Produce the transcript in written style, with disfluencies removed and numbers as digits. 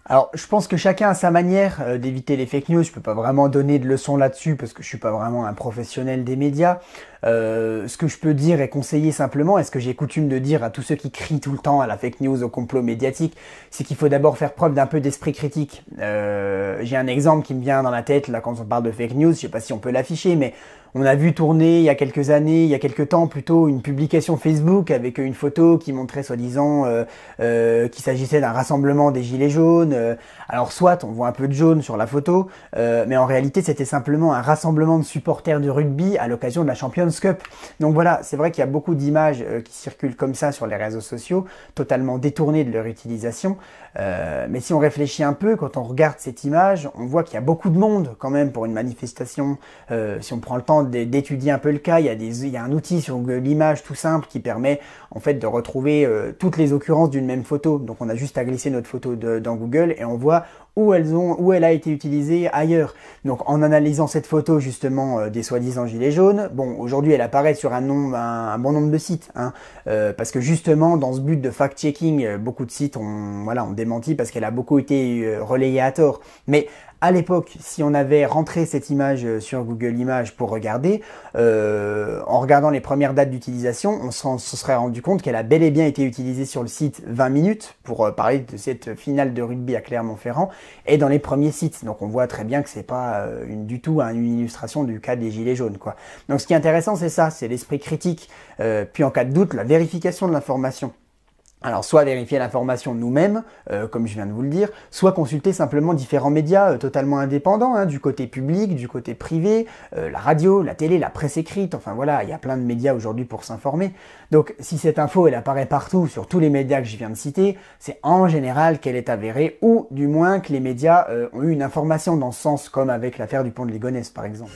Alors, je pense que chacun a sa manière d'éviter les fake news. Je peux pas vraiment donner de leçons là-dessus parce que je suis pas vraiment un professionnel des médias. Ce que je peux dire et conseiller simplement, et ce que j'ai coutume de dire à tous ceux qui crient tout le temps à la fake news, au complot médiatique, c'est qu'il faut d'abord faire preuve d'un peu d'esprit critique. J'ai un exemple qui me vient dans la tête là quand on parle de fake news. Je sais pas si on peut l'afficher, mais on a vu tourner il y a quelques années, il y a quelques temps plutôt, une publication Facebook avec une photo qui montrait soi-disant qu'il s'agissait d'un rassemblement des gilets jaunes. Alors soit on voit un peu de jaune sur la photo, mais en réalité c'était simplement un rassemblement de supporters de rugby à l'occasion de la Champions Cup. Donc voilà, c'est vrai qu'il y a beaucoup d'images qui circulent comme ça sur les réseaux sociaux, totalement détournées de leur utilisation. Mais si on réfléchit un peu, quand on regarde cette image, on voit qu'il y a beaucoup de monde quand même pour une manifestation. Si on prend le temps d'étudier un peu le cas, il y a un outil sur Google Images tout simple qui permet en fait de retrouver toutes les occurrences d'une même photo. Donc on a juste à glisser notre photo dans Google et on voit où elle a été utilisée ailleurs. Donc en analysant cette photo justement des soi-disant gilets jaunes, bon aujourd'hui elle apparaît sur un bon nombre de sites, hein, parce que justement dans ce but de fact-checking, beaucoup de sites ont démenti parce qu'elle a beaucoup été relayée à tort. Mais à l'époque, si on avait rentré cette image sur Google Images pour regarder, en regardant les premières dates d'utilisation, on se serait rendu compte qu'elle a bel et bien été utilisée sur le site 20 minutes pour parler de cette finale de rugby à Clermont-Ferrand et dans les premiers sites. Donc on voit très bien que c'est pas du tout une illustration du cas des gilets jaunes, quoi. Donc ce qui est intéressant, c'est ça, c'est l'esprit critique, puis en cas de doute, la vérification de l'information. Alors soit vérifier l'information nous-mêmes, comme je viens de vous le dire, soit consulter simplement différents médias totalement indépendants, hein, du côté public, du côté privé, la radio, la télé, la presse écrite, enfin voilà, il y a plein de médias aujourd'hui pour s'informer. Donc si cette info elle apparaît partout sur tous les médias que je viens de citer, c'est en général qu'elle est avérée, ou du moins que les médias ont eu une information dans ce sens, comme avec l'affaire du pont de Ligonnès par exemple.